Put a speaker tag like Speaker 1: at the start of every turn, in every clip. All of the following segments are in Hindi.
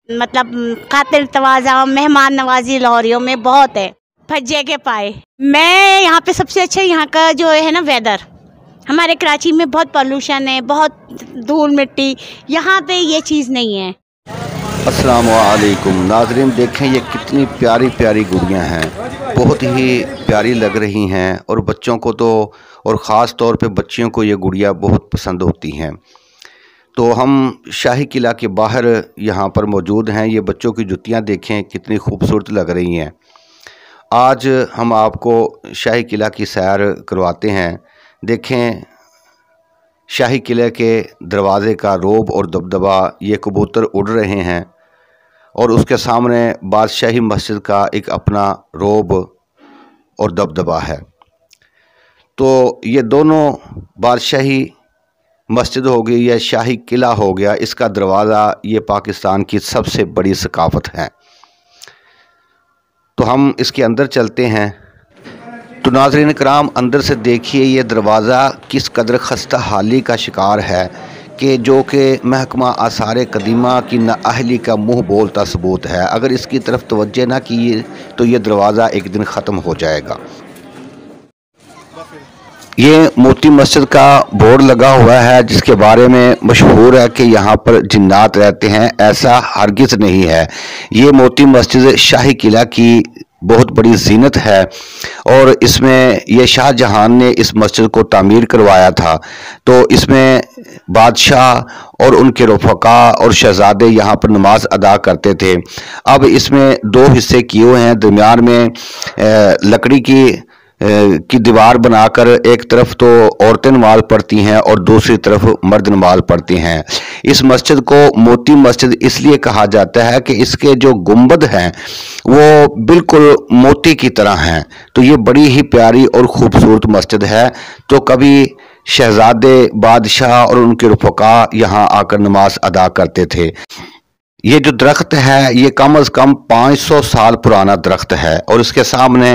Speaker 1: मतलब खातिर तवाज़ा मेहमान नवाजी लाहौरियों में बहुत है। फज्जे के पाए। मैं यहाँ पे सबसे अच्छा यहाँ का जो है ना वेदर, हमारे कराची में बहुत पॉल्यूशन है, बहुत धूल मिट्टी, यहाँ पे ये चीज़ नहीं है।
Speaker 2: अस्सलाम वालेकुम नाज़रीन, देखें ये कितनी प्यारी प्यारी गुड़ियाँ हैं, बहुत ही प्यारी लग रही हैं और बच्चों को तो और ख़ास तौर पे बच्चियों को ये गुड़िया बहुत पसंद होती हैं। तो हम शाही किला के बाहर यहाँ पर मौजूद हैं। ये बच्चों की जुतियाँ देखें कितनी खूबसूरत लग रही हैं। आज हम आपको शाही किला की सैर करवाते हैं। देखें शाही किले के दरवाज़े का रोब और दबदबा, ये कबूतर उड़ रहे हैं और उसके सामने बादशाही मस्जिद का एक अपना रोब और दबदबा है। तो ये दोनों बादशाही मस्जिद हो गई या शाही किला हो गया, इसका दरवाज़ा ये पाकिस्तान की सबसे बड़ी सकाफ़त है। तो हम इसके अंदर चलते हैं। तो नाज़रीन कराम, अंदर से देखिए ये दरवाज़ा किस कदर खस्ता हाली का शिकार है कि जो कि महकमा आसार कदीमा की नाअहली का मुँह बोलता सबूत है। अगर इसकी तरफ तवज्जो ना की तो ये दरवाज़ा एक दिन ख़त्म हो जाएगा। ये मोती मस्जिद का बोर्ड लगा हुआ है जिसके बारे में मशहूर है कि यहाँ पर जिन्नात रहते हैं। ऐसा हरगिज़ नहीं है। ये मोती मस्जिद शाही किला की बहुत बड़ी ज़ीनत है और इसमें ये शाहजहां ने इस मस्जिद को तामीर करवाया था। तो इसमें बादशाह और उनके रफ़क़ा और शहज़ादे यहाँ पर नमाज अदा करते थे। अब इसमें दो हिस्से किए हुए हैं। दरमियान में लकड़ी की दीवार बनाकर एक तरफ तो औरतें नमाज पढ़ती हैं और दूसरी तरफ मर्द नमाज पढ़ते हैं। इस मस्जिद को मोती मस्जिद इसलिए कहा जाता है कि इसके जो गुंबद हैं वो बिल्कुल मोती की तरह हैं। तो ये बड़ी ही प्यारी और ख़ूबसूरत मस्जिद है। तो कभी शहज़ादे, बादशाह और उनके रफ़क़ा यहाँ आकर नमाज अदा करते थे। ये जो दरख्त है ये कम अज़ कम 500 साल पुराना दरख्त है और इसके सामने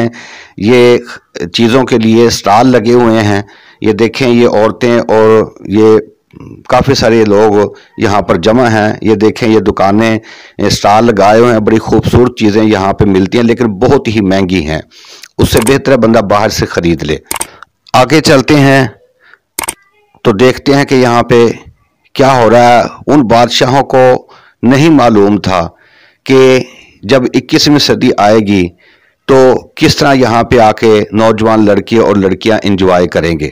Speaker 2: ये चीज़ों के लिए स्टॉल लगे हुए हैं। ये देखें, ये औरतें और ये काफ़ी सारे लोग यहाँ पर जमा हैं। ये देखें, ये दुकानें स्टॉल लगाए हुए हैं। बड़ी खूबसूरत चीज़ें यहाँ पे मिलती हैं लेकिन बहुत ही महंगी हैं। उससे बेहतर है बंदा बाहर से ख़रीद ले। आगे चलते हैं तो देखते हैं कि यहाँ पे क्या हो रहा है। उन बादशाहों को नहीं मालूम था कि जब 21वीं सदी आएगी तो किस तरह यहाँ पे आके नौजवान लड़के और लड़कियां एंजॉय करेंगे।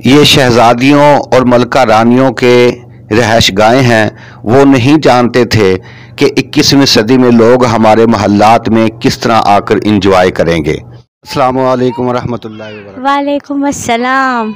Speaker 2: ये शहजादियों और मलका रानियों के रहशगाहें हैं। वो नहीं जानते थे कि 21वीं सदी में लोग हमारे महल्लात में किस तरह आकर एंजॉय करेंगे। अस्सलाम वालेकुम रहमतुल्लाहि व बरकातहू।
Speaker 1: वालेकुम अस्सलाम।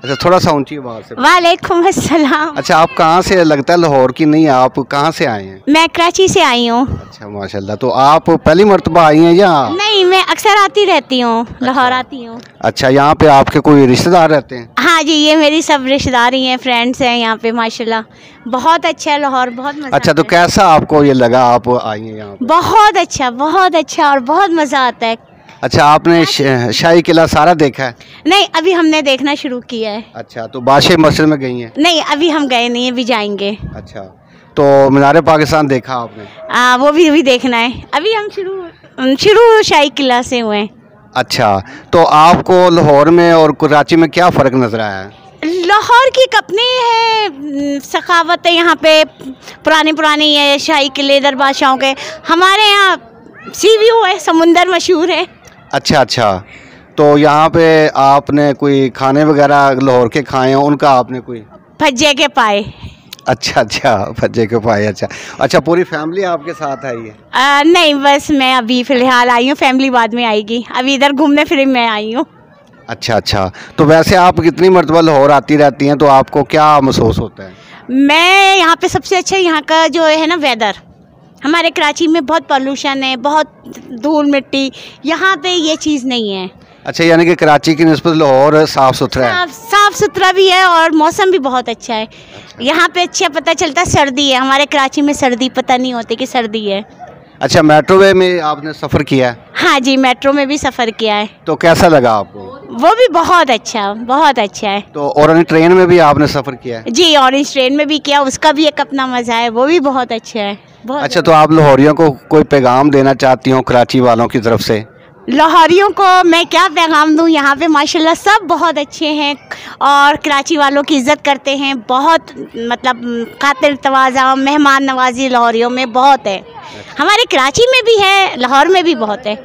Speaker 2: अच्छा, थोड़ा सा ऊंची आवाज़ से।
Speaker 1: वालेकुम अस्सलाम।
Speaker 2: अच्छा, आप कहाँ से, लगता है लाहौर की नहीं, आप कहाँ से आए हैं?
Speaker 1: मैं कराची से आई हूँ।
Speaker 2: अच्छा माशाल्लाह। तो आप पहली मर्तबा आई हैं या?
Speaker 1: नहीं, मैं अक्सर आती रहती हूँ, लाहौर आती हूँ।
Speaker 2: अच्छा, यहाँ पे आपके कोई रिश्तेदार रहते हैं?
Speaker 1: हाँ जी, ये मेरी सब रिश्तेदार ही हैं, फ्रेंड्स हैं यहाँ पे। माशाल्लाह बहुत अच्छा है लाहौर, बहुत मज़ा।
Speaker 2: अच्छा, तो कैसा आपको ये लगा, आप आई हैं यहाँ पे?
Speaker 1: बहुत अच्छा और बहुत मज़ा आता है।
Speaker 2: अच्छा, आपने शाही किला सारा देखा है?
Speaker 1: नहीं, अभी हमने देखना शुरू किया है।
Speaker 2: अच्छा, तो बादशाही मस्जिद में गई हैं?
Speaker 1: नहीं, अभी हम गए नहीं, अभी जाएंगे।
Speaker 2: अच्छा, तो मीनार पाकिस्तान देखा आपने?
Speaker 1: वो भी अभी देखना है। अभी हम शुरू शाही किला से हुए।
Speaker 2: अच्छा, तो आपको लाहौर में और कराची में क्या फ़र्क नज़र आया है?
Speaker 1: लाहौर की एक अपनी है सखावत है, यहाँ पे पुरानी है शाही किले दर बादशाहों के। हमारे यहाँ सी व्यू है, समुंदर मशहूर है।
Speaker 2: अच्छा, तो यहाँ पे आपने कोई खाने वगैरह लाहौर के खाए हैं, उनका आपने कोई?
Speaker 1: फज्जे के पाए।
Speaker 2: अच्छा, फज्जे के पाए। अच्छा, पूरी फैमिली आपके साथ आई है?
Speaker 1: नहीं, बस मैं अभी फ़िलहाल आई हूँ, फैमिली बाद में आएगी। अभी इधर घूमने फिर मैं आई हूँ।
Speaker 2: अच्छा, तो वैसे आप कितनी मरतबा लाहौर आती रहती हैं, तो आपको क्या महसूस होता है?
Speaker 1: मैं यहाँ पे सबसे अच्छा यहाँ का जो है ना वेदर, हमारे कराची में बहुत पॉल्यूशन है, बहुत धूल मिट्टी, यहाँ पे ये चीज़ नहीं है।
Speaker 2: अच्छा, यानी कि कराची की निस्बत लाहौर साफ़ सुथरा है?
Speaker 1: साफ़ सुथरा भी है और मौसम भी बहुत अच्छा है। यहाँ पे अच्छा पता चलता सर्दी है, हमारे कराची में सर्दी पता नहीं होती कि सर्दी है।
Speaker 2: अच्छा, मेट्रो में आपने सफ़र किया है?
Speaker 1: हाँ जी, मेट्रो में भी सफ़र किया है।
Speaker 2: तो कैसा लगा आपको?
Speaker 1: वो भी बहुत अच्छा है।
Speaker 2: तो ऑरेंज ट्रेन में भी आपने सफ़र किया है?
Speaker 1: जी, ऑरेंज ट्रेन में भी किया, उसका भी एक अपना मज़ा है, वो भी बहुत अच्छा है। बहुत
Speaker 2: अच्छा, तो आप लाहौरियों को कोई पैगाम देना चाहती हो कराची वालों की तरफ से?
Speaker 1: लाहौरियों को मैं क्या पैगाम दूँ, यहाँ पे माशाल्लाह सब बहुत अच्छे हैं और कराची वालों की इज़्ज़त करते हैं। बहुत मतलब खातिर तवाज़ा, मेहमान नवाजी लाहौरियों में बहुत है। हमारे कराची में भी है, लाहौर में भी बहुत है।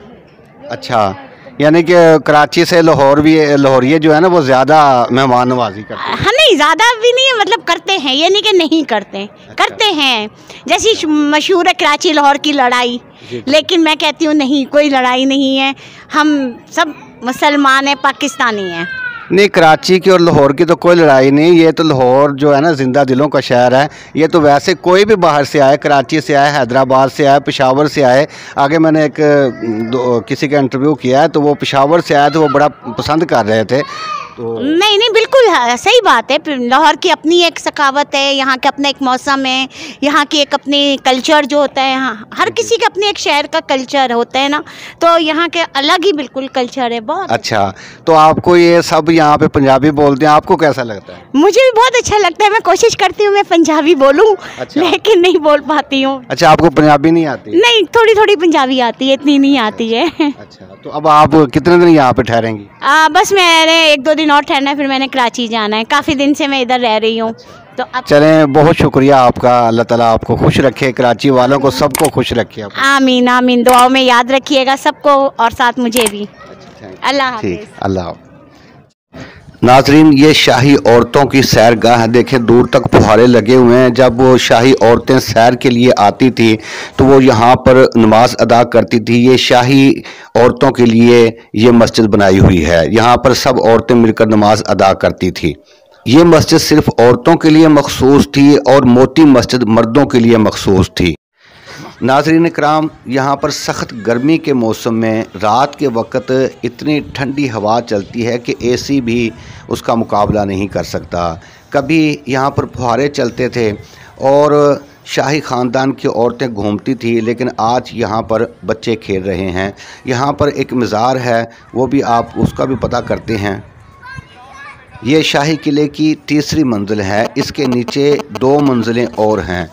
Speaker 2: अच्छा, यानी कि कराची से लाहौरिये जो है ना वो ज़्यादा मेहमान नवाजी करते हैं।
Speaker 1: हाँ, नहीं ज़्यादा भी नहीं है, मतलब करते हैं, ये नहीं कि नहीं करते।
Speaker 2: अच्छा।
Speaker 1: करते हैं, जैसी मशहूर है कराची लाहौर की लड़ाई, लेकिन मैं कहती हूँ नहीं, कोई लड़ाई नहीं है। हम सब मुसलमान हैं, पाकिस्तानी हैं।
Speaker 2: नहीं, कराची की और लाहौर की तो कोई लड़ाई नहीं। ये तो लाहौर जो है ना जिंदा दिलों का शहर है। ये तो वैसे कोई भी बाहर से आए, कराची से आए, हैदराबाद से आए, पेशावर से आए। आगे मैंने किसी का इंटरव्यू किया है तो वो पेशावर से आए तो वो बड़ा पसंद कर रहे थे। तो
Speaker 1: नहीं बिल्कुल सही बात है। लाहौर की अपनी एक सखावत है, यहाँ का अपना एक मौसम है, यहाँ की एक अपनी कल्चर जो होता है। यहाँ हर किसी का अपने एक शहर का कल्चर होता है ना, तो यहाँ के अलग ही बिल्कुल कल्चर है। बहुत
Speaker 2: अच्छा, तो आपको ये सब यहाँ पे पंजाबी बोलते हैं, आपको कैसा लगता है?
Speaker 1: मुझे भी बहुत अच्छा लगता है। मैं कोशिश करती हूँ मैं पंजाबी बोलूँ। अच्छा। लेकिन नहीं बोल पाती हूँ।
Speaker 2: अच्छा, आपको पंजाबी नहीं आती?
Speaker 1: नहीं, थोड़ी थोड़ी पंजाबी आती है, इतनी नहीं आती है।
Speaker 2: अच्छा, तो अब आप कितने दिन यहाँ पे ठहरेंगी?
Speaker 1: बस मैंने 1-2 दिन और ठहरना है, फिर मैंने कराची जाना है। काफ़ी दिन से मैं इधर रह रही हूँ। तो अब
Speaker 2: चलें, बहुत शुक्रिया आपका। अल्लाह ताला आपको खुश रखे, कराची वालों को सबको खुश रखे।
Speaker 1: आमीन आमीन, दुआओं में याद रखिएगा सबको और साथ मुझे भी। अल्लाह हाफ़िज़।
Speaker 2: अल्लाह। नाजरीन, ये शाही औरतों की सैरगाह है। देखें, दूर तक फुहारे लगे हुए हैं। जब वो शाही औरतें सैर के लिए आती थी तो वो यहाँ पर नमाज अदा करती थी। ये शाही औरतों के लिए ये मस्जिद बनाई हुई है। यहाँ पर सब औरतें मिलकर नमाज अदा करती थी। ये मस्जिद सिर्फ औरतों के लिए मखसूस थी और मोती मस्जिद मर्दों के लिए मखसूस थी। नाज़रीन कराम, यहाँ पर सख्त गर्मी के मौसम में रात के वक्त इतनी ठंडी हवा चलती है कि एसी भी उसका मुकाबला नहीं कर सकता। कभी यहाँ पर फुहारे चलते थे और शाही ख़ानदान की औरतें घूमती थी, लेकिन आज यहाँ पर बच्चे खेल रहे हैं। यहाँ पर एक मज़ार है, वो भी आप उसका भी पता करते हैं। ये शाही किले की तीसरी मंजिल है, इसके नीचे 2 मंजिलें और हैं।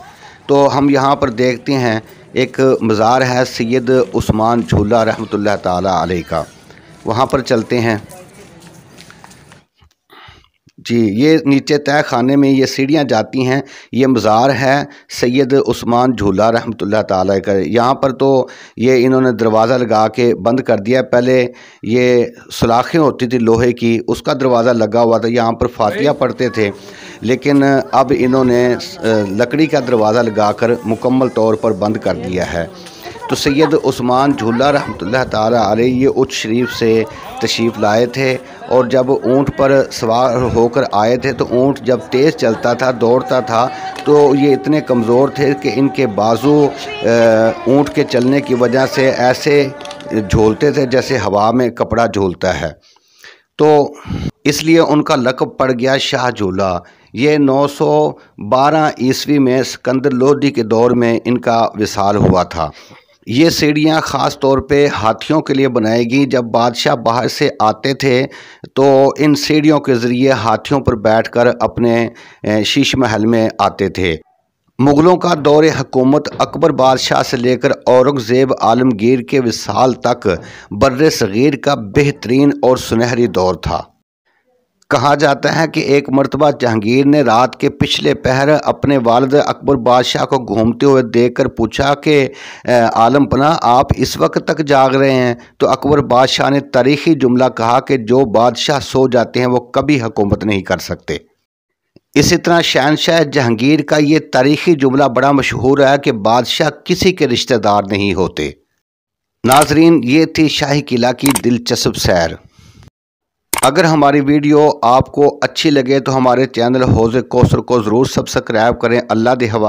Speaker 2: तो हम यहाँ पर देखते हैं एक मज़ार है सैयद उस्मान झूला रहमतुल्लाह ताला अलैह का, वहाँ पर चलते हैं जी। ये नीचे तय खाने में ये सीढ़ियाँ जाती हैं। ये मज़ार है सैयद उस्मान झूला रहमतुल्लाह ताला का। यहाँ पर तो ये इन्होंने दरवाज़ा लगा के बंद कर दिया। पहले ये सलाखें होती थी लोहे की, उसका दरवाज़ा लगा हुआ था, यहाँ पर फातिहा पढ़ते थे। लेकिन अब इन्होंने लकड़ी का दरवाज़ा लगाकर मुकम्मल तौर पर बंद कर दिया है। तो सैयद उस्मान झूला रहमतुल्लाह ताला अलैह ये उच्च शरीफ से तशरीफ़ लाए थे और जब ऊँट पर सवार होकर आए थे तो ऊँट जब तेज़ चलता था, दौड़ता था, तो ये इतने कमज़ोर थे कि इनके बाजू ऊँट के चलने की वजह से ऐसे झूलते थे जैसे हवा में कपड़ा झूलता है। तो इसलिए उनका लक़ब पड़ गया शाह झूला। ये 912 ईस्वी में सिकंदर लोदी के दौर में इनका विसाल हुआ था। ये सीढ़ियाँ ख़ास तौर पे हाथियों के लिए बनाई गई। जब बादशाह बाहर से आते थे तो इन सीढ़ियों के ज़रिए हाथियों पर बैठकर अपने शीश महल में आते थे। मुग़लों का दौरे हुकूमत अकबर बादशाह से लेकर औरंगज़ेब आलमगीर के विसाल तक बर्रे सग़ीर का बेहतरीन और सुनहरी दौर था। कहा जाता है कि एक मर्तबा जहांगीर ने रात के पिछले पहर अपने वालिद अकबर बादशाह को घूमते हुए देखकर पूछा कि आलम पना, आप इस वक्त तक जाग रहे हैं? तो अकबर बादशाह ने तारीख़ी जुमला कहा कि जो बादशाह सो जाते हैं वो कभी हुकूमत नहीं कर सकते। इसी तरह शहनशाह जहांगीर का ये तारीख़ी जुमला बड़ा मशहूर है कि बादशाह किसी के रिश्तेदार नहीं होते। नाजरीन, ये थी शाही किला की दिलचस्प सैर। अगर हमारी वीडियो आपको अच्छी लगे तो हमारे चैनल हौज़ कौसर को ज़रूर सब्सक्राइब करें। अल्लाह दे हवाले।